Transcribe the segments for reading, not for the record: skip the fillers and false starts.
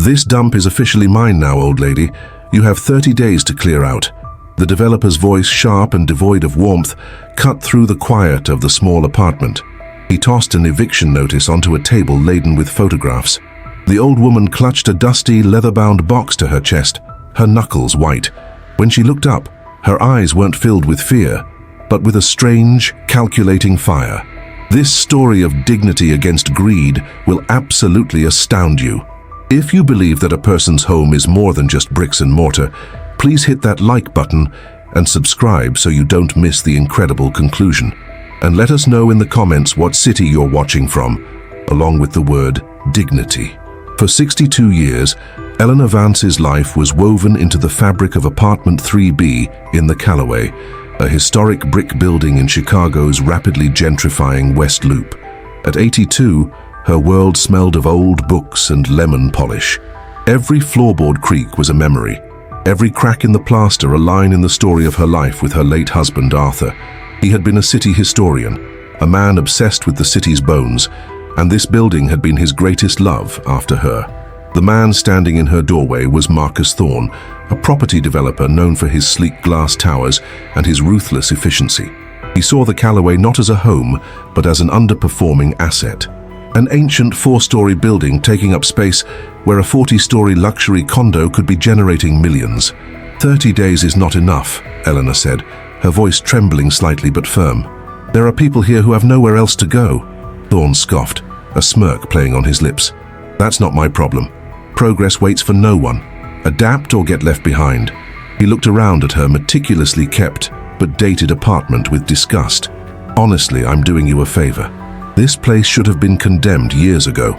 This dump is officially mine now, old lady. You have 30 days to clear out. The developer's voice, sharp and devoid of warmth, cut through the quiet of the small apartment. He tossed an eviction notice onto a table laden with photographs. The old woman clutched a dusty, leather-bound box to her chest, her knuckles white. When she looked up, her eyes weren't filled with fear, but with a strange, calculating fire. This story of dignity against greed will absolutely astound you. If you believe that a person's home is more than just bricks and mortar, please hit that like button and subscribe so you don't miss the incredible conclusion. And let us know in the comments what city you're watching from, along with the word dignity. For 62 years, Eleanor Vance's life was woven into the fabric of Apartment 3B in the Callaway, a historic brick building in Chicago's rapidly gentrifying West Loop. At 82, her world smelled of old books and lemon polish. Every floorboard creak was a memory, every crack in the plaster a line in the story of her life with her late husband, Arthur. He had been a city historian, a man obsessed with the city's bones, and this building had been his greatest love after her. The man standing in her doorway was Marcus Thorne, a property developer known for his sleek glass towers and his ruthless efficiency. He saw the Callaway not as a home, but as an underperforming asset. An ancient 4-story building taking up space where a 40-story luxury condo could be generating millions. 30 days is not enough, Eleanor said, her voice trembling slightly but firm. There are people here who have nowhere else to go. Thorne scoffed, a smirk playing on his lips. That's not my problem. Progress waits for no one. Adapt or get left behind. He looked around at her meticulously kept but dated apartment with disgust. Honestly, I'm doing you a favor. This place should have been condemned years ago.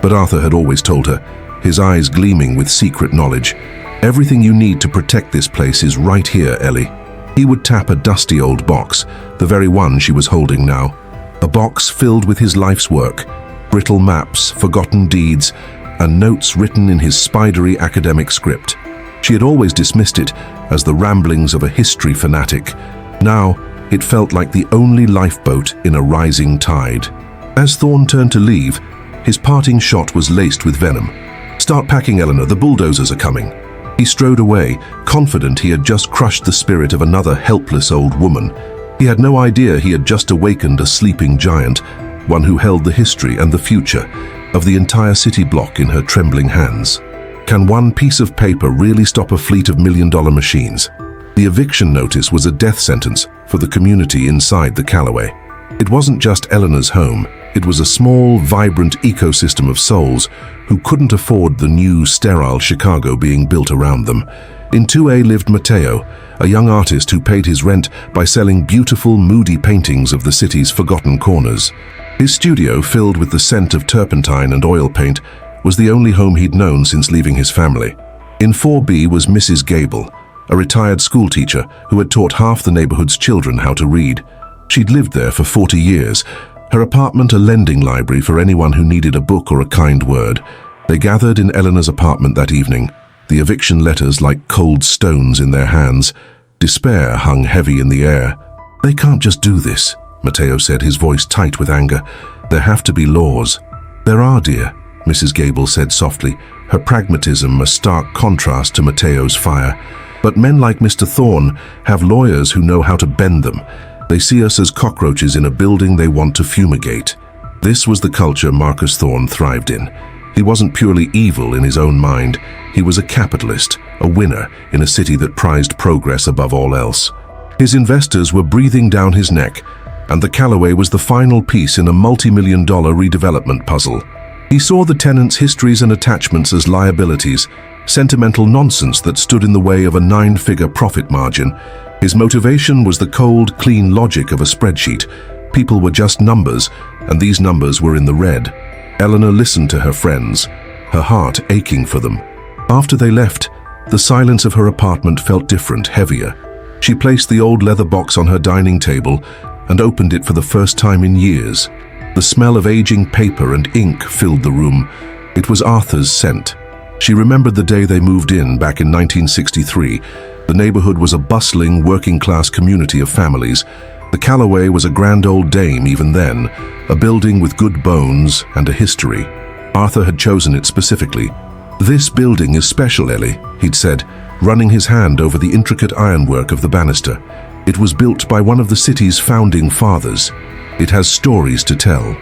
But Arthur had always told her, his eyes gleaming with secret knowledge. Everything you need to protect this place is right here, Ellie. He would tap a dusty old box, the very one she was holding now. A box filled with his life's work, brittle maps, forgotten deeds, and notes written in his spidery academic script. She had always dismissed it as the ramblings of a history fanatic. Now, it felt like the only lifeboat in a rising tide. As Thorne turned to leave, his parting shot was laced with venom. "Start packing, Eleanor, the bulldozers are coming." He strode away, confident he had just crushed the spirit of another helpless old woman. He had no idea he had just awakened a sleeping giant, one who held the history and the future of the entire city block in her trembling hands. Can one piece of paper really stop a fleet of million-dollar machines? The eviction notice was a death sentence for the community inside the Callaway. It wasn't just Eleanor's home. It was a small, vibrant ecosystem of souls who couldn't afford the new, sterile Chicago being built around them. In 2A lived Mateo, a young artist who paid his rent by selling beautiful, moody paintings of the city's forgotten corners. His studio, filled with the scent of turpentine and oil paint, was the only home he'd known since leaving his family. In 4B was Mrs. Gable, a retired schoolteacher who had taught half the neighborhood's children how to read. She'd lived there for 40 years, her apartment a lending library for anyone who needed a book or a kind word. They gathered in Eleanor's apartment that evening, the eviction letters like cold stones in their hands. Despair hung heavy in the air. "They can't just do this," Mateo said, his voice tight with anger. "There have to be laws." "There are, dear," Mrs. Gable said softly, her pragmatism a stark contrast to Mateo's fire. "But men like Mr. Thorne have lawyers who know how to bend them. They see us as cockroaches in a building they want to fumigate." This was the culture Marcus Thorne thrived in. He wasn't purely evil in his own mind. He was a capitalist, a winner in a city that prized progress above all else. His investors were breathing down his neck, and the Callaway was the final piece in a multi-million-dollar redevelopment puzzle. He saw the tenants' histories and attachments as liabilities, sentimental nonsense that stood in the way of a 9-figure profit margin. His motivation was the cold, clean logic of a spreadsheet. People were just numbers, and these numbers were in the red. Eleanor listened to her friends, her heart aching for them. After they left, the silence of her apartment felt different, heavier. She placed the old leather box on her dining table and opened it for the first time in years. The smell of aging paper and ink filled the room. It was Arthur's scent. She remembered the day they moved in back in 1963. The neighborhood was a bustling, working-class community of families. The Callaway was a grand old dame even then, a building with good bones and a history. Arthur had chosen it specifically. "This building is special, Ellie," he'd said, running his hand over the intricate ironwork of the banister. "It was built by one of the city's founding fathers. It has stories to tell."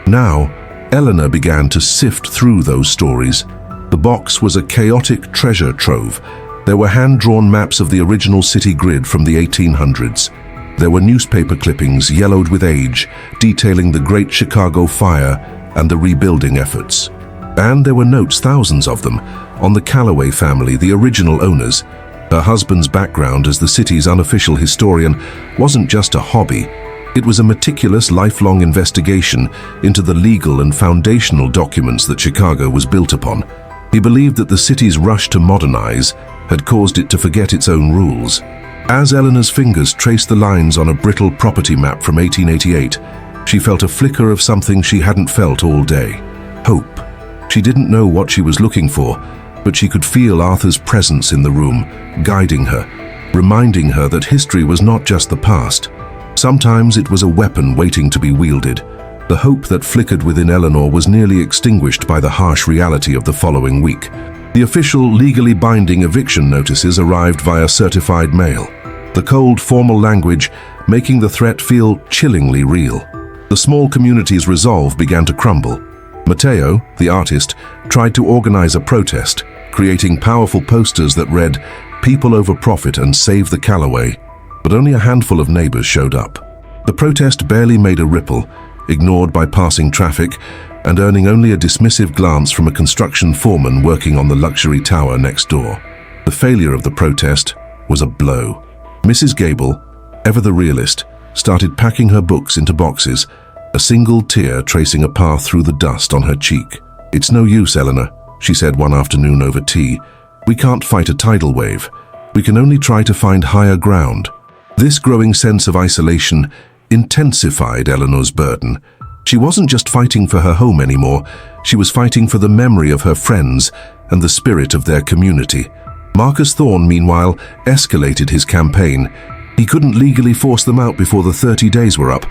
Now, Eleanor began to sift through those stories. The box was a chaotic treasure trove. There were hand-drawn maps of the original city grid from the 1800s. There were newspaper clippings yellowed with age, detailing the Great Chicago Fire and the rebuilding efforts. And there were notes, thousands of them, on the Calloway family, the original owners. Her husband's background as the city's unofficial historian wasn't just a hobby. It was a meticulous, lifelong investigation into the legal and foundational documents that Chicago was built upon. He believed that the city's rush to modernize had caused it to forget its own rules. As Eleanor's fingers traced the lines on a brittle property map from 1888, she felt a flicker of something she hadn't felt all day: hope. She didn't know what she was looking for, but she could feel Arthur's presence in the room, guiding her, reminding her that history was not just the past. Sometimes it was a weapon waiting to be wielded. The hope that flickered within Eleanor was nearly extinguished by the harsh reality of the following week. The official, legally binding eviction notices arrived via certified mail. The cold, formal language making the threat feel chillingly real. The small community's resolve began to crumble. Mateo, the artist, tried to organize a protest, creating powerful posters that read, "People over profit and save the Calloway," but only a handful of neighbors showed up. The protest barely made a ripple, ignored by passing traffic and earning only a dismissive glance from a construction foreman working on the luxury tower next door. The failure of the protest was a blow. Mrs. Gable, ever the realist, started packing her books into boxes, a single tear tracing a path through the dust on her cheek. "It's no use, Eleanor," she said one afternoon over tea. "We can't fight a tidal wave. We can only try to find higher ground." This growing sense of isolation intensified Eleanor's burden. She wasn't just fighting for her home anymore, she was fighting for the memory of her friends and the spirit of their community. Marcus Thorne, meanwhile, escalated his campaign. He couldn't legally force them out before the 30 days were up,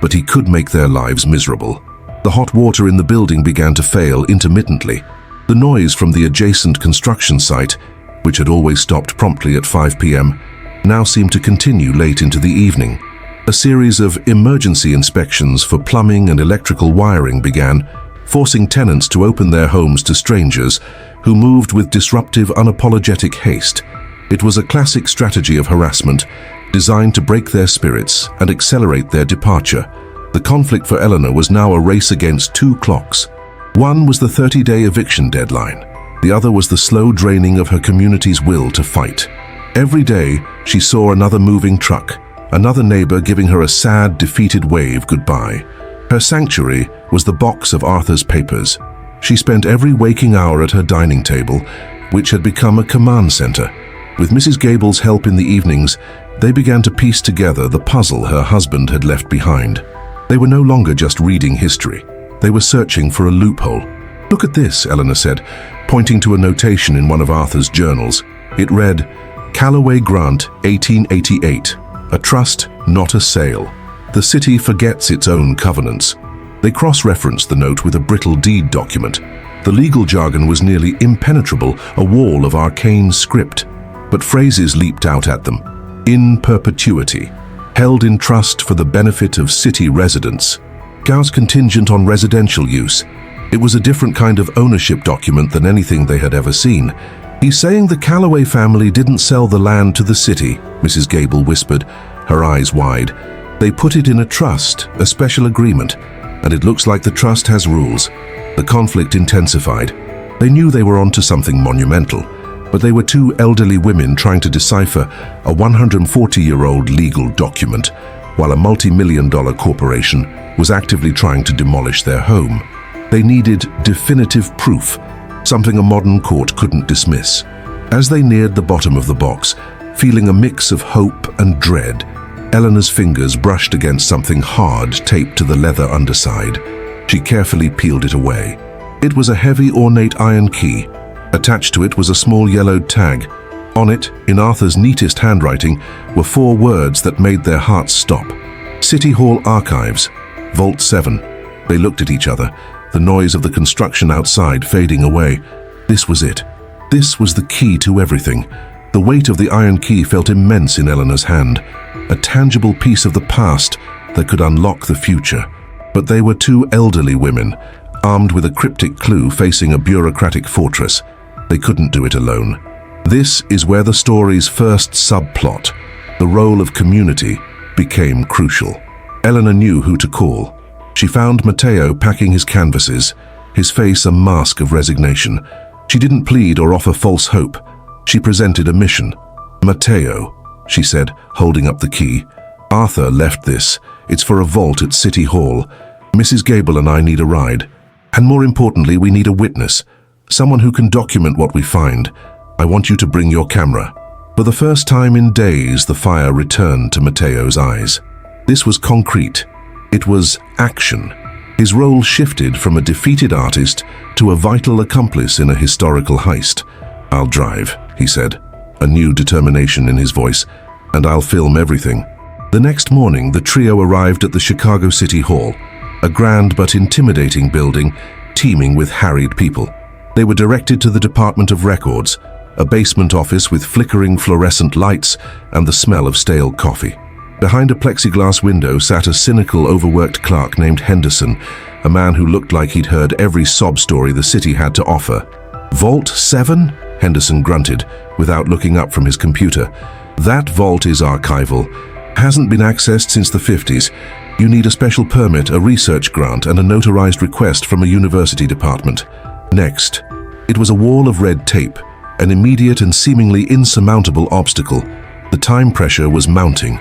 but he could make their lives miserable. The hot water in the building began to fail intermittently. The noise from the adjacent construction site, which had always stopped promptly at 5 p.m., now seemed to continue late into the evening. A series of emergency inspections for plumbing and electrical wiring began, forcing tenants to open their homes to strangers who moved with disruptive, unapologetic haste. It was a classic strategy of harassment, designed to break their spirits and accelerate their departure. The conflict for Eleanor was now a race against two clocks. One was the 30-day eviction deadline. The other was the slow draining of her community's will to fight. Every day, she saw another moving truck, another neighbor giving her a sad, defeated wave goodbye. Her sanctuary was the box of Arthur's papers. She spent every waking hour at her dining table, which had become a command center. With Mrs. Gable's help in the evenings, they began to piece together the puzzle her husband had left behind. They were no longer just reading history. They were searching for a loophole. "Look at this," Eleanor said, pointing to a notation in one of Arthur's journals. It read, "Calloway Grant, 1888. A trust, not a sale. The city forgets its own covenants." They cross-referenced the note with a brittle deed document. The legal jargon was nearly impenetrable, a wall of arcane script. But phrases leaped out at them. "In perpetuity. Held in trust for the benefit of city residents. Gauss contingent on residential use." It was a different kind of ownership document than anything they had ever seen. "He's saying the Calloway family didn't sell the land to the city," Mrs. Gable whispered, her eyes wide. "They put it in a trust, a special agreement, and it looks like the trust has rules." The conflict intensified. They knew they were onto something monumental, but they were two elderly women trying to decipher a 140-year-old legal document, while a multi-million-dollar corporation was actively trying to demolish their home. They needed definitive proof, something a modern court couldn't dismiss. As they neared the bottom of the box, feeling a mix of hope and dread, Eleanor's fingers brushed against something hard taped to the leather underside. She carefully peeled it away. It was a heavy, ornate iron key. Attached to it was a small yellowed tag. On it, in Arthur's neatest handwriting, were 4 words that made their hearts stop. "City Hall Archives, Vault 7. They looked at each other, the noise of the construction outside fading away. This was it. This was the key to everything. The weight of the iron key felt immense in Eleanor's hand, a tangible piece of the past that could unlock the future. But they were two elderly women, armed with a cryptic clue facing a bureaucratic fortress. They couldn't do it alone. This is where the story's first subplot, the role of community, became crucial. Eleanor knew who to call. She found Matteo packing his canvases, his face a mask of resignation. She didn't plead or offer false hope. She presented a mission. "Matteo," she said, holding up the key. "Arthur left this. It's for a vault at City Hall. Mrs. Gable and I need a ride. And more importantly, we need a witness. Someone who can document what we find. I want you to bring your camera." For the first time in days, the fire returned to Matteo's eyes. This was concrete. It was action. His role shifted from a defeated artist to a vital accomplice in a historical heist. "I'll drive," he said, a new determination in his voice, "and I'll film everything." The next morning, the trio arrived at the Chicago City Hall, a grand but intimidating building teeming with harried people. They were directed to the Department of Records, a basement office with flickering fluorescent lights and the smell of stale coffee. Behind a plexiglass window sat a cynical, overworked clerk named Henderson, a man who looked like he'd heard every sob story the city had to offer. "Vault 7? Henderson grunted, without looking up from his computer. "That vault is archival. Hasn't been accessed since the 50s. You need a special permit, a research grant, and a notarized request from a university department." Next, it was a wall of red tape, an immediate and seemingly insurmountable obstacle. The time pressure was mounting.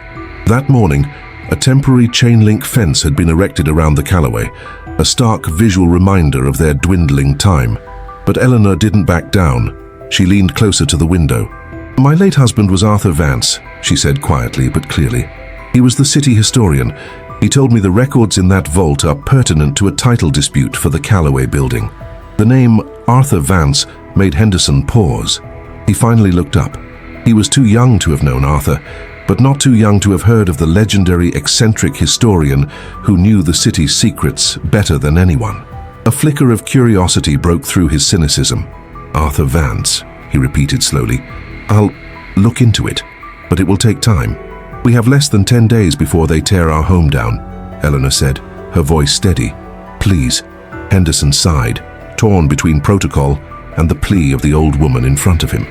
That morning, a temporary chain-link fence had been erected around the Callaway, a stark visual reminder of their dwindling time. But Eleanor didn't back down. She leaned closer to the window. "My late husband was Arthur Vance," she said quietly but clearly. "He was the city historian. He told me the records in that vault are pertinent to a title dispute for the Callaway building." The name Arthur Vance made Henderson pause. He finally looked up. He was too young to have known Arthur, but not too young to have heard of the legendary eccentric historian who knew the city's secrets better than anyone. A flicker of curiosity broke through his cynicism. "Arthur Vance," he repeated slowly. "I'll look into it, but it will take time. We have less than 10 days before they tear our home down," Eleanor said, her voice steady. "Please." Henderson sighed, torn between protocol and the plea of the old woman in front of him.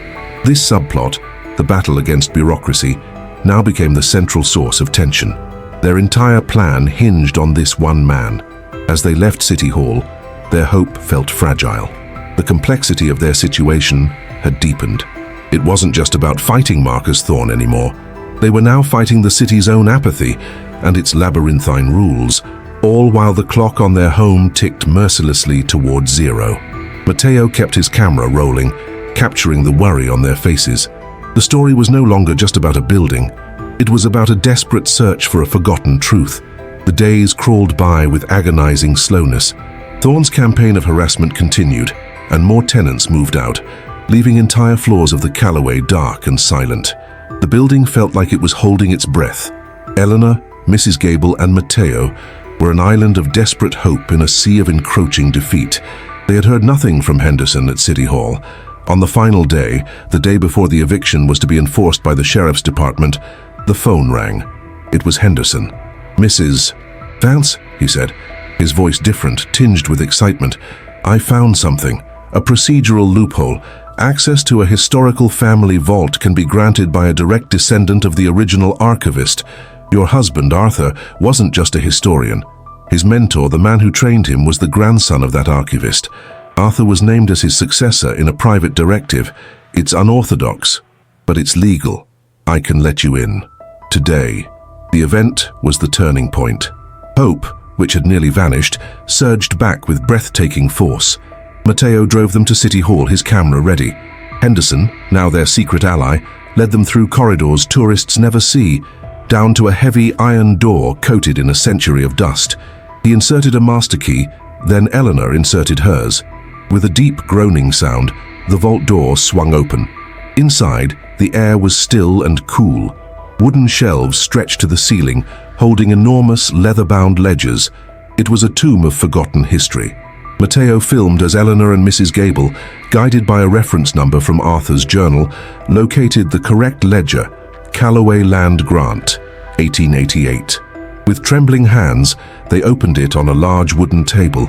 This subplot, the battle against bureaucracy, now became the central source of tension. Their entire plan hinged on this one man. As they left City Hall, their hope felt fragile. The complexity of their situation had deepened. It wasn't just about fighting Marcus Thorne anymore. They were now fighting the city's own apathy and its labyrinthine rules, all while the clock on their home ticked mercilessly towards zero. Matteo kept his camera rolling, capturing the worry on their faces. The story was no longer just about a building. It was about a desperate search for a forgotten truth. The days crawled by with agonizing slowness. Thorne's campaign of harassment continued, and more tenants moved out, leaving entire floors of the Callaway dark and silent. The building felt like it was holding its breath. Eleanor, Mrs. Gable, and Matteo were an island of desperate hope in a sea of encroaching defeat. They had heard nothing from Henderson at City Hall. On the final day, the day before the eviction was to be enforced by the sheriff's department, the phone rang. It was Henderson. "Mrs. Vance," he said, his voice different, tinged with excitement. "I found something. A procedural loophole. Access to a historical family vault can be granted by a direct descendant of the original archivist. Your husband, Arthur, wasn't just a historian. His mentor, the man who trained him, was the grandson of that archivist. Arthur was named as his successor in a private directive. It's unorthodox, but it's legal. I can let you in. Today." The event was the turning point. Hope, which had nearly vanished, surged back with breathtaking force. Matteo drove them to City Hall, his camera ready. Henderson, now their secret ally, led them through corridors tourists never see, down to a heavy iron door coated in a century of dust. He inserted a master key, then Eleanor inserted hers. With a deep groaning sound, the vault door swung open. Inside, the air was still and cool. Wooden shelves stretched to the ceiling, holding enormous leather-bound ledgers. It was a tomb of forgotten history. Mateo filmed as Eleanor and Mrs. Gable, guided by a reference number from Arthur's journal, located the correct ledger, Callaway Land Grant, 1888. With trembling hands, they opened it on a large wooden table.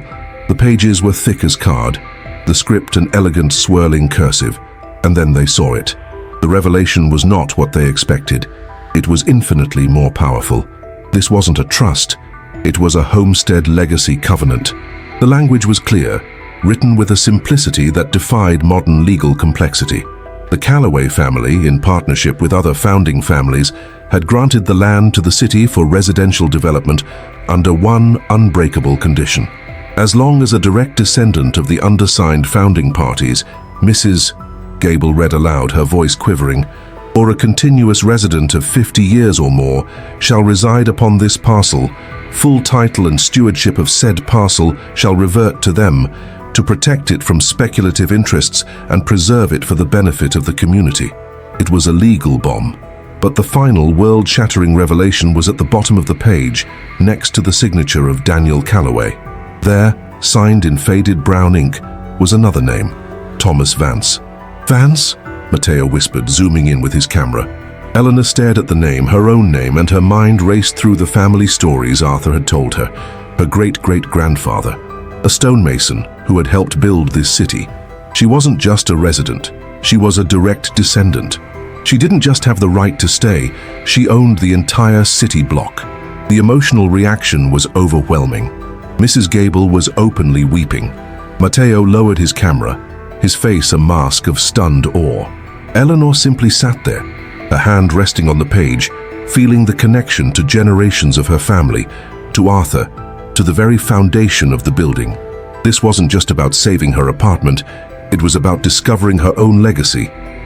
The pages were thick as card, the script an elegant swirling cursive, and then they saw it. The revelation was not what they expected. It was infinitely more powerful. This wasn't a trust. It was a homestead legacy covenant. The language was clear, written with a simplicity that defied modern legal complexity. The Callaway family, in partnership with other founding families, had granted the land to the city for residential development under one unbreakable condition. As long as a direct descendant of the undersigned founding parties, Mrs. Gable read aloud, her voice quivering, or a continuous resident of 50 years or more, shall reside upon this parcel, full title and stewardship of said parcel shall revert to them, to protect it from speculative interests and preserve it for the benefit of the community. It was a legal bomb, but the final world-shattering revelation was at the bottom of the page, next to the signature of Daniel Callaway. There, signed in faded brown ink, was another name, Thomas Vance. Vance? Mateo whispered, zooming in with his camera. Eleanor stared at the name, her own name, and her mind raced through the family stories Arthur had told her. Her great-great-grandfather, a stonemason who had helped build this city. She wasn't just a resident, she was a direct descendant. She didn't just have the right to stay, she owned the entire city block. The emotional reaction was overwhelming. Mrs. Gable was openly weeping. Mateo lowered his camera, his face a mask of stunned awe. Eleanor simply sat there, her hand resting on the page, feeling the connection to generations of her family, to Arthur, to the very foundation of the building. This wasn't just about saving her apartment, it was about discovering her own legacy.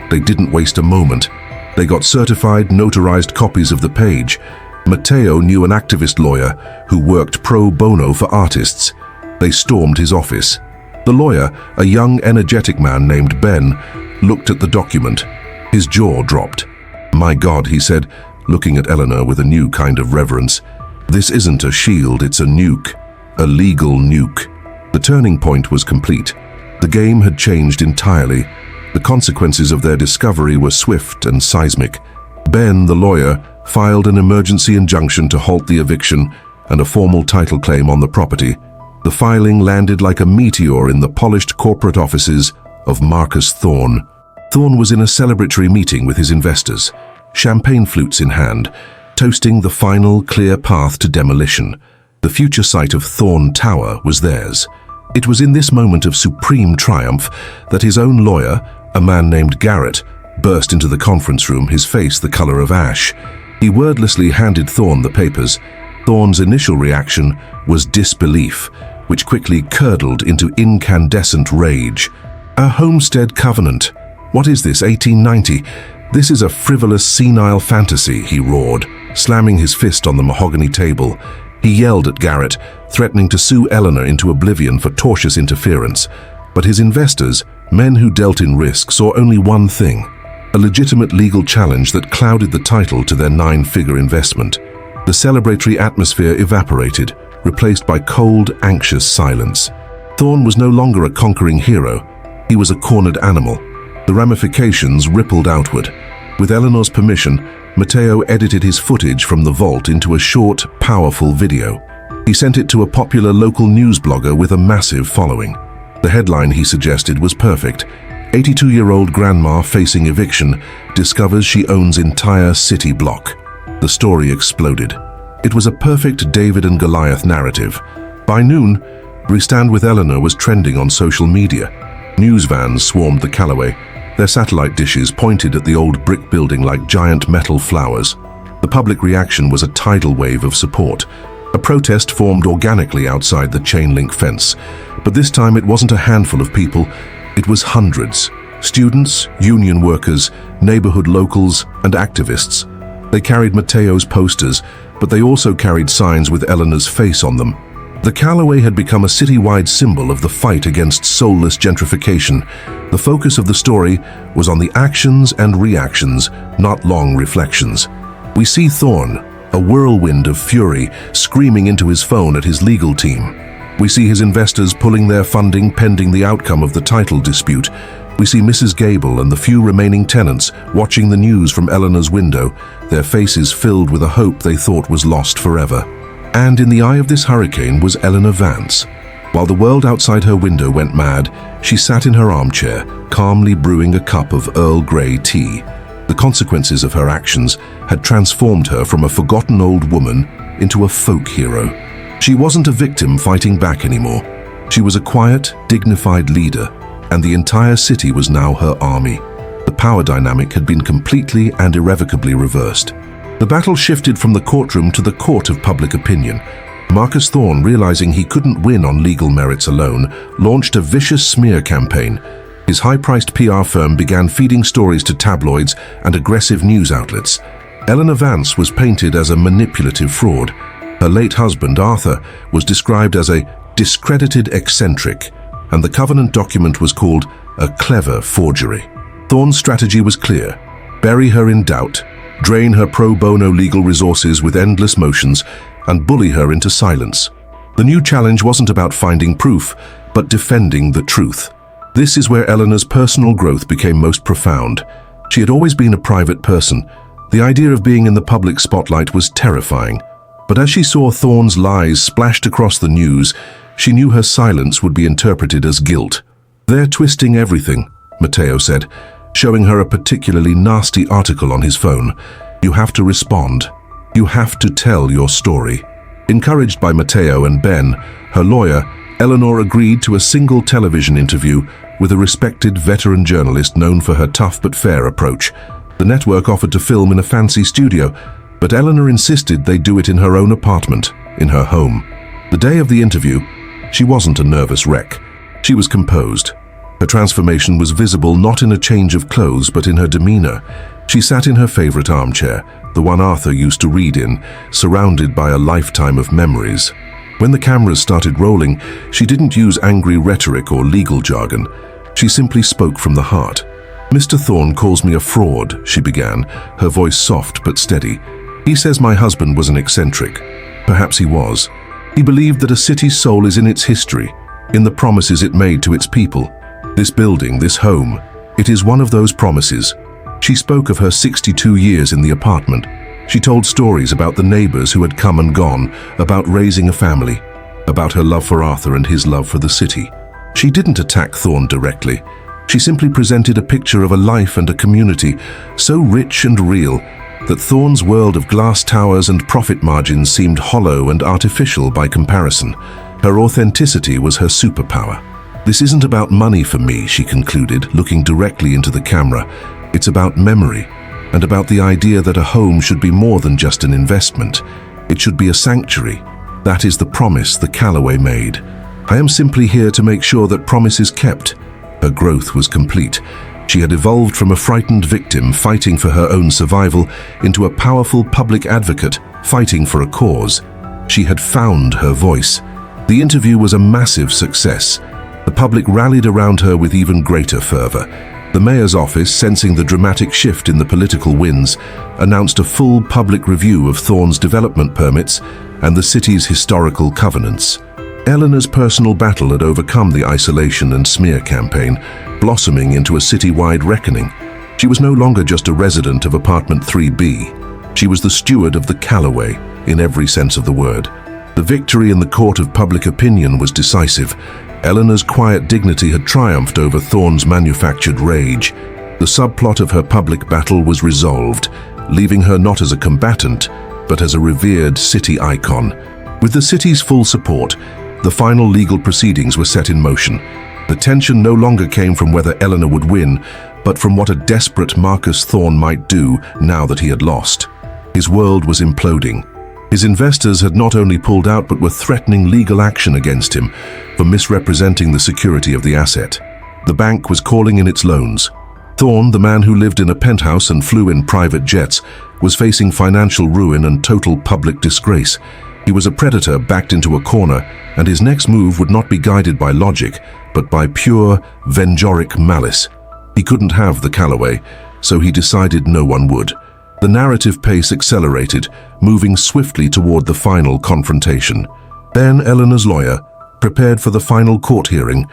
They didn't waste a moment. They got certified, notarized copies of the page. Mateo knew an activist lawyer who worked pro bono for artists. They stormed his office. The lawyer, a young, energetic man named Ben, looked at the document. His jaw dropped. "My God," he said, looking at Eleanor with a new kind of reverence. "This isn't a shield, it's a nuke. A legal nuke." The turning point was complete. The game had changed entirely. The consequences of their discovery were swift and seismic. Ben, the lawyer, filed an emergency injunction to halt the eviction and a formal title claim on the property. The filing landed like a meteor in the polished corporate offices of Marcus Thorne. Thorne was in a celebratory meeting with his investors, champagne flutes in hand, toasting the final clear path to demolition. The future site of Thorne Tower was theirs. It was in this moment of supreme triumph that his own lawyer, a man named Garrett, burst into the conference room, his face the color of ash. He wordlessly handed Thorne the papers. Thorne's initial reaction was disbelief, which quickly curdled into incandescent rage. "A homestead covenant. What is this, 1890? This is a frivolous, senile fantasy," he roared, slamming his fist on the mahogany table. He yelled at Garrett, threatening to sue Eleanor into oblivion for tortious interference. But his investors, men who dealt in risk, saw only one thing: a legitimate legal challenge that clouded the title to their 9-figure investment. The celebratory atmosphere evaporated, replaced by cold, anxious silence. Thorne was no longer a conquering hero. He was a cornered animal. The ramifications rippled outward. With Eleanor's permission, Mateo edited his footage from the vault into a short, powerful video. He sent it to a popular local news blogger with a massive following. The headline he suggested was perfect. 82-year-old grandma facing eviction discovers she owns entire city block. The story exploded. It was a perfect David and Goliath narrative. By noon, We Stand With Eleanor was trending on social media. News vans swarmed the Callaway, their satellite dishes pointed at the old brick building like giant metal flowers. The public reaction was a tidal wave of support. A protest formed organically outside the chain-link fence, but this time it wasn't a handful of people, it was hundreds. Students, union workers, neighborhood locals, and activists. They carried Mateo's posters, but they also carried signs with Eleanor's face on them. The Callaway had become a citywide symbol of the fight against soulless gentrification. The focus of the story was on the actions and reactions, not long reflections. We see Thorne, a whirlwind of fury, screaming into his phone at his legal team. We see his investors pulling their funding pending the outcome of the title dispute. We see Mrs. Gable and the few remaining tenants watching the news from Eleanor's window, their faces filled with a hope they thought was lost forever. And in the eye of this hurricane was Eleanor Vance. While the world outside her window went mad, she sat in her armchair, calmly brewing a cup of Earl Grey tea. The consequences of her actions had transformed her from a forgotten old woman into a folk hero. She wasn't a victim fighting back anymore. She was a quiet, dignified leader, and the entire city was now her army. The power dynamic had been completely and irrevocably reversed. The battle shifted from the courtroom to the court of public opinion. Marcus Thorne, realizing he couldn't win on legal merits alone, launched a vicious smear campaign. His high-priced PR firm began feeding stories to tabloids and aggressive news outlets. Eleanor Vance was painted as a manipulative fraud. Her late husband, Arthur, was described as a discredited eccentric, and the covenant document was called a clever forgery. Thorne's strategy was clear: bury her in doubt, drain her pro bono legal resources with endless motions, and bully her into silence. The new challenge wasn't about finding proof, but defending the truth. This is where Eleanor's personal growth became most profound. She had always been a private person. The idea of being in the public spotlight was terrifying. But as she saw Thorne's lies splashed across the news, she knew her silence would be interpreted as guilt. "They're twisting everything," Matteo said, showing her a particularly nasty article on his phone. "You have to respond. You have to tell your story." Encouraged by Matteo and Ben, her lawyer, Eleanor agreed to a single television interview with a respected veteran journalist known for her tough but fair approach. The network offered to film in a fancy studio, but Eleanor insisted they do it in her own apartment, in her home. The day of the interview, she wasn't a nervous wreck. She was composed. Her transformation was visible not in a change of clothes, but in her demeanor. She sat in her favorite armchair, the one Arthur used to read in, surrounded by a lifetime of memories. When the cameras started rolling, she didn't use angry rhetoric or legal jargon. She simply spoke from the heart. "Mr. Thorne calls me a fraud," she began, her voice soft but steady. "He says my husband was an eccentric. Perhaps he was. He believed that a city's soul is in its history, in the promises it made to its people. This building, this home, it is one of those promises." She spoke of her 62 years in the apartment. She told stories about the neighbors who had come and gone, about raising a family, about her love for Arthur and his love for the city. She didn't attack Thorne directly. She simply presented a picture of a life and a community so rich and real that Thorne's world of glass towers and profit margins seemed hollow and artificial by comparison. Her authenticity was her superpower. "This isn't about money for me," she concluded, looking directly into the camera. "It's about memory, and about the idea that a home should be more than just an investment. It should be a sanctuary. That is the promise the Callaway made. I am simply here to make sure that promise is kept." Her growth was complete. She had evolved from a frightened victim fighting for her own survival into a powerful public advocate fighting for a cause. She had found her voice. The interview was a massive success. The public rallied around her with even greater fervor. The mayor's office, sensing the dramatic shift in the political winds, announced a full public review of Thorne's development permits and the city's historical covenants. Eleanor's personal battle had overcome the isolation and smear campaign, blossoming into a citywide reckoning. She was no longer just a resident of apartment 3B. She was the steward of the Callaway, in every sense of the word. The victory in the court of public opinion was decisive. Eleanor's quiet dignity had triumphed over Thorne's manufactured rage. The subplot of her public battle was resolved, leaving her not as a combatant, but as a revered city icon. With the city's full support, the final legal proceedings were set in motion. The tension no longer came from whether Eleanor would win, but from what a desperate Marcus Thorne might do now that he had lost. His world was imploding. His investors had not only pulled out but were threatening legal action against him for misrepresenting the security of the asset. The bank was calling in its loans. Thorne, the man who lived in a penthouse and flew in private jets, was facing financial ruin and total public disgrace. He was a predator backed into a corner, and his next move would not be guided by logic, but by pure, vengoric malice. He couldn't have the Callaway, so he decided no one would. The narrative pace accelerated, moving swiftly toward the final confrontation. Then Eleanor's lawyer, prepared for the final court hearing,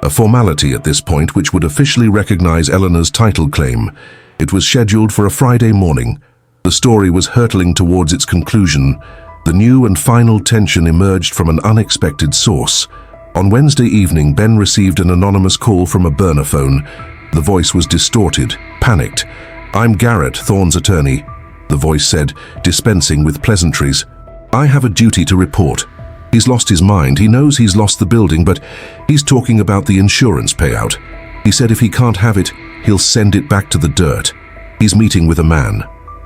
a formality at this point which would officially recognize Eleanor's title claim. It was scheduled for a Friday morning. The story was hurtling towards its conclusion. The new and final tension emerged from an unexpected source. On Wednesday evening, Ben received an anonymous call from a burner phone. The voice was distorted, panicked. "I'm Garrett, Thorne's attorney," the voice said, dispensing with pleasantries. "I have a duty to report. He's lost his mind. He knows he's lost the building, but he's talking about the insurance payout. He said if he can't have it, he'll send it back to the dirt. He's meeting with a man,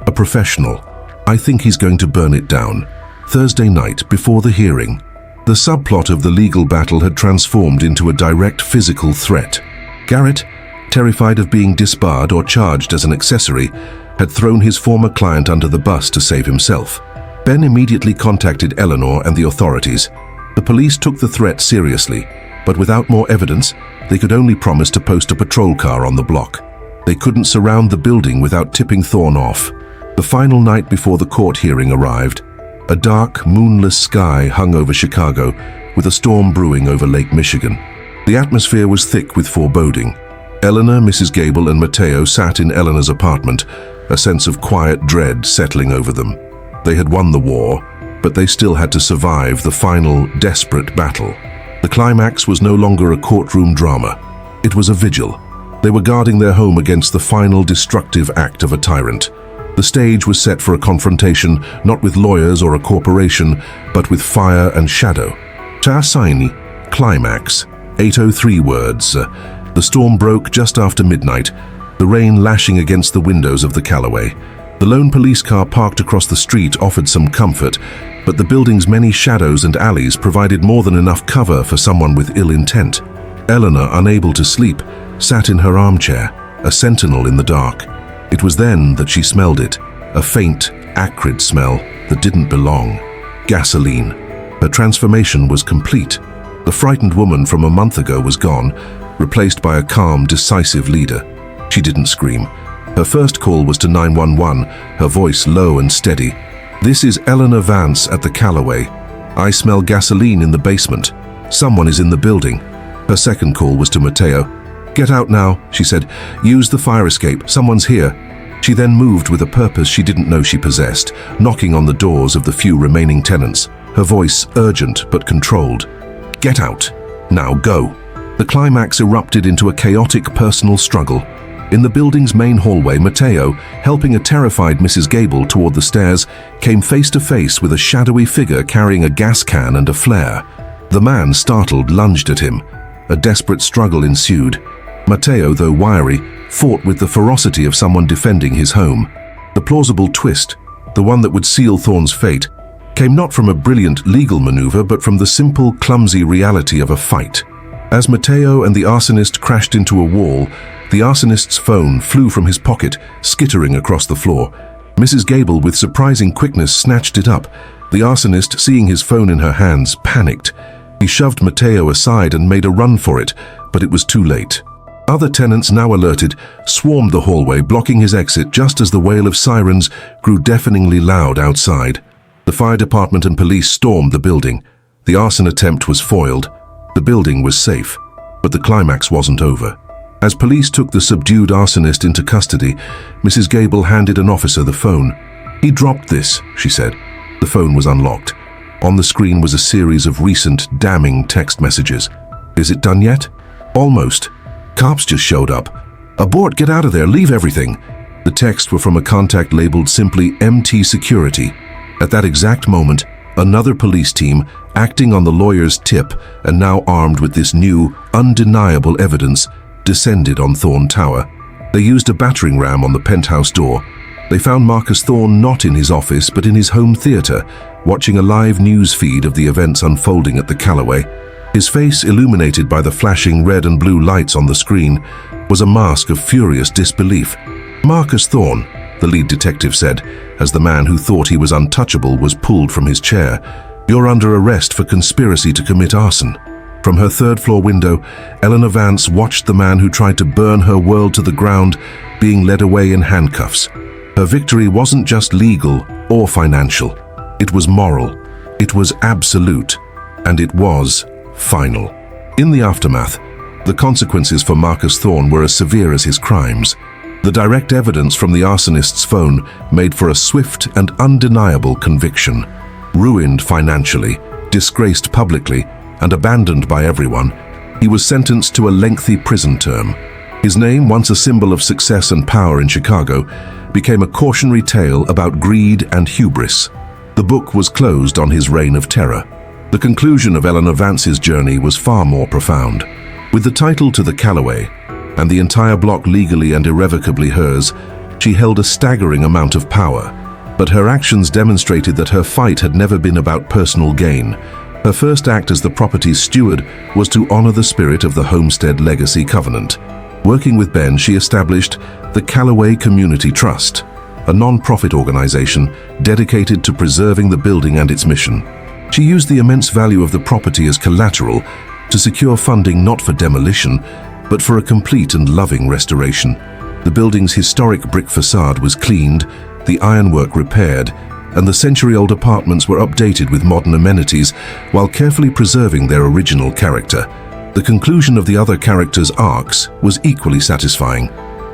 a professional. I think he's going to burn it down." Thursday night, before the hearing, the subplot of the legal battle had transformed into a direct physical threat. Garrett, terrified of being disbarred or charged as an accessory, had thrown his former client under the bus to save himself. Ben immediately contacted Eleanor and the authorities. The police took the threat seriously, but without more evidence, they could only promise to post a patrol car on the block. They couldn't surround the building without tipping Thorne off. The final night before the court hearing arrived. A dark, moonless sky hung over Chicago, with a storm brewing over Lake Michigan. The atmosphere was thick with foreboding. Eleanor, Mrs. Gable, and Mateo sat in Eleanor's apartment, a sense of quiet dread settling over them. They had won the war, but they still had to survive the final, desperate battle. The climax was no longer a courtroom drama. It was a vigil. They were guarding their home against the final destructive act of a tyrant. The stage was set for a confrontation, not with lawyers or a corporation, but with fire and shadow. Ta'asaini, climax, 8:03 words. The storm broke just after midnight, the rain lashing against the windows of the Callaway. The lone police car parked across the street offered some comfort, but the building's many shadows and alleys provided more than enough cover for someone with ill intent. Eleanor, unable to sleep, sat in her armchair, a sentinel in the dark. It was then that she smelled it, a faint, acrid smell that didn't belong. Gasoline. Her transformation was complete. The frightened woman from a month ago was gone, replaced by a calm, decisive leader. She didn't scream. Her first call was to 911, her voice low and steady. "This is Eleanor Vance at the Callaway. I smell gasoline in the basement. Someone is in the building." Her second call was to Mateo. "Get out now," she said. "Use the fire escape. Someone's here." She then moved with a purpose she didn't know she possessed, knocking on the doors of the few remaining tenants, her voice urgent but controlled. "Get out. Now go." The climax erupted into a chaotic personal struggle. In the building's main hallway, Mateo, helping a terrified Mrs. Gable toward the stairs, came face to face with a shadowy figure carrying a gas can and a flare. The man, startled, lunged at him. A desperate struggle ensued. Mateo, though wiry, fought with the ferocity of someone defending his home. The plausible twist, the one that would seal Thorne's fate, came not from a brilliant legal maneuver but from the simple, clumsy reality of a fight. As Mateo and the arsonist crashed into a wall, the arsonist's phone flew from his pocket, skittering across the floor. Mrs. Gable, with surprising quickness, snatched it up. The arsonist, seeing his phone in her hands, panicked. He shoved Mateo aside and made a run for it, but it was too late. Other tenants, now alerted, swarmed the hallway, blocking his exit just as the wail of sirens grew deafeningly loud outside. The fire department and police stormed the building. The arson attempt was foiled. The building was safe, but the climax wasn't over. As police took the subdued arsonist into custody, Mrs. Gable handed an officer the phone. "He dropped this," she said. The phone was unlocked. On the screen was a series of recent, damning text messages. "Is it done yet?" "Almost. Cops just showed up." "Abort, get out of there, leave everything." The texts were from a contact labeled simply MT Security. At that exact moment, another police team, acting on the lawyer's tip and now armed with this new, undeniable evidence, descended on Thorne Tower. They used a battering ram on the penthouse door. They found Marcus Thorne not in his office but in his home theater, watching a live news feed of the events unfolding at the Callaway. His face, illuminated by the flashing red and blue lights on the screen, was a mask of furious disbelief. "Marcus Thorne," the lead detective said, as the man who thought he was untouchable was pulled from his chair, "you're under arrest for conspiracy to commit arson." From her third-floor window, Eleanor Vance watched the man who tried to burn her world to the ground being led away in handcuffs. Her victory wasn't just legal or financial. It was moral. It was absolute. And it was final. In the aftermath, the consequences for Marcus Thorne were as severe as his crimes. The direct evidence from the arsonist's phone made for a swift and undeniable conviction. Ruined financially, disgraced publicly, and abandoned by everyone, he was sentenced to a lengthy prison term. His name, once a symbol of success and power in Chicago, became a cautionary tale about greed and hubris. The book was closed on his reign of terror. The conclusion of Eleanor Vance's journey was far more profound. With the title to the Callaway, and the entire block legally and irrevocably hers, she held a staggering amount of power. But her actions demonstrated that her fight had never been about personal gain. Her first act as the property's steward was to honor the spirit of the Homestead Legacy Covenant. Working with Ben, she established the Callaway Community Trust, a non-profit organization dedicated to preserving the building and its mission. She used the immense value of the property as collateral to secure funding not for demolition, but for a complete and loving restoration. The building's historic brick facade was cleaned, the ironwork repaired, and the century-old apartments were updated with modern amenities while carefully preserving their original character. The conclusion of the other characters' arcs was equally satisfying.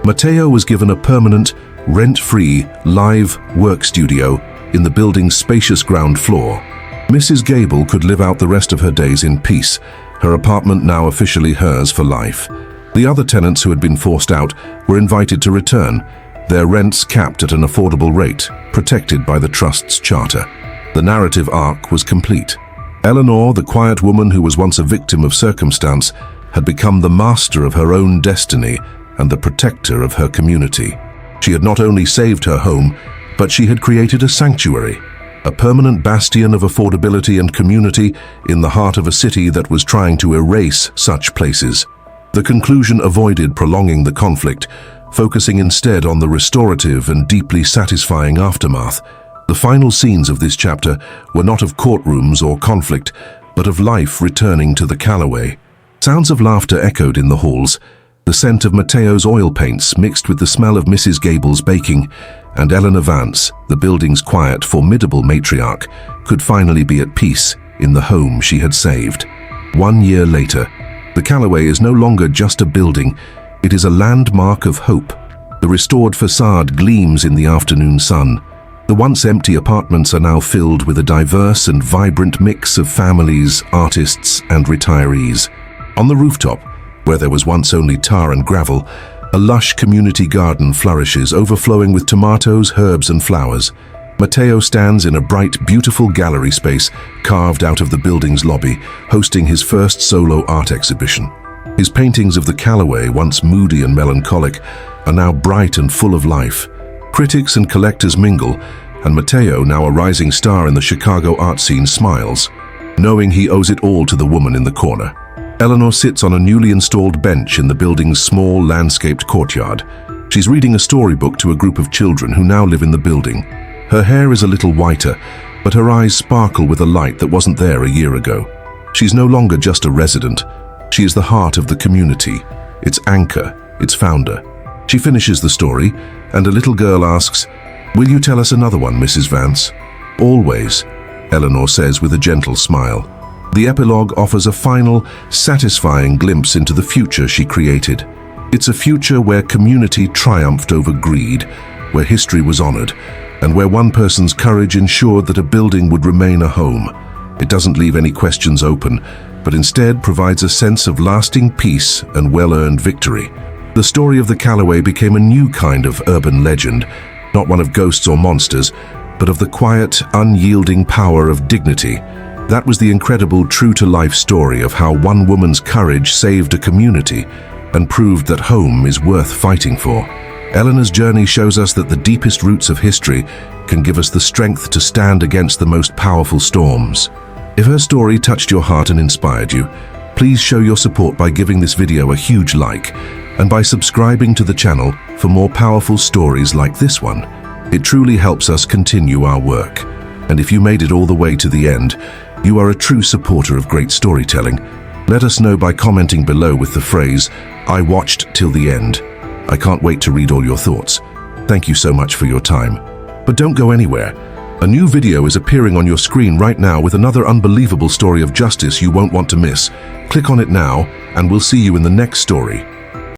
Mateo was given a permanent, rent-free, live work studio in the building's spacious ground floor. Mrs. Gable could live out the rest of her days in peace, her apartment now officially hers for life. The other tenants who had been forced out were invited to return, their rents capped at an affordable rate, protected by the Trust's charter. The narrative arc was complete. Eleanor, the quiet woman who was once a victim of circumstance, had become the master of her own destiny and the protector of her community. She had not only saved her home, but she had created a sanctuary, a permanent bastion of affordability and community in the heart of a city that was trying to erase such places. The conclusion avoided prolonging the conflict, focusing instead on the restorative and deeply satisfying aftermath. The final scenes of this chapter were not of courtrooms or conflict, but of life returning to the Callaway. Sounds of laughter echoed in the halls, the scent of Mateo's oil paints mixed with the smell of Mrs. Gable's baking, and Eleanor Vance, the building's quiet, formidable matriarch, could finally be at peace in the home she had saved. 1 year later, the Callaway is no longer just a building, it is a landmark of hope. The restored facade gleams in the afternoon sun. The once empty apartments are now filled with a diverse and vibrant mix of families, artists, and retirees. On the rooftop, where there was once only tar and gravel, a lush community garden flourishes, overflowing with tomatoes, herbs, and flowers. Mateo stands in a bright, beautiful gallery space carved out of the building's lobby, hosting his first solo art exhibition. His paintings of the Callaway, once moody and melancholic, are now bright and full of life. Critics and collectors mingle, and Mateo, now a rising star in the Chicago art scene, smiles, knowing he owes it all to the woman in the corner. Eleanor sits on a newly installed bench in the building's small, landscaped courtyard. She's reading a storybook to a group of children who now live in the building. Her hair is a little whiter, but her eyes sparkle with a light that wasn't there a year ago. She's no longer just a resident. She is the heart of the community, its anchor, its founder. She finishes the story, and a little girl asks, "Will you tell us another one, Mrs. Vance?" "Always," Eleanor says with a gentle smile. The epilogue offers a final, satisfying glimpse into the future she created. It's a future where community triumphed over greed, where history was honored, and where one person's courage ensured that a building would remain a home. It doesn't leave any questions open, but instead provides a sense of lasting peace and well-earned victory. The story of the Callaway became a new kind of urban legend, not one of ghosts or monsters, but of the quiet, unyielding power of dignity. That was the incredible true-to-life story of how one woman's courage saved a community and proved that home is worth fighting for. Eleanor's journey shows us that the deepest roots of history can give us the strength to stand against the most powerful storms. If her story touched your heart and inspired you, please show your support by giving this video a huge like and by subscribing to the channel for more powerful stories like this one. It truly helps us continue our work. And if you made it all the way to the end, you are a true supporter of great storytelling. Let us know by commenting below with the phrase, "I watched till the end." I can't wait to read all your thoughts. Thank you so much for your time. But don't go anywhere. A new video is appearing on your screen right now with another unbelievable story of justice you won't want to miss. Click on it now, and we'll see you in the next story.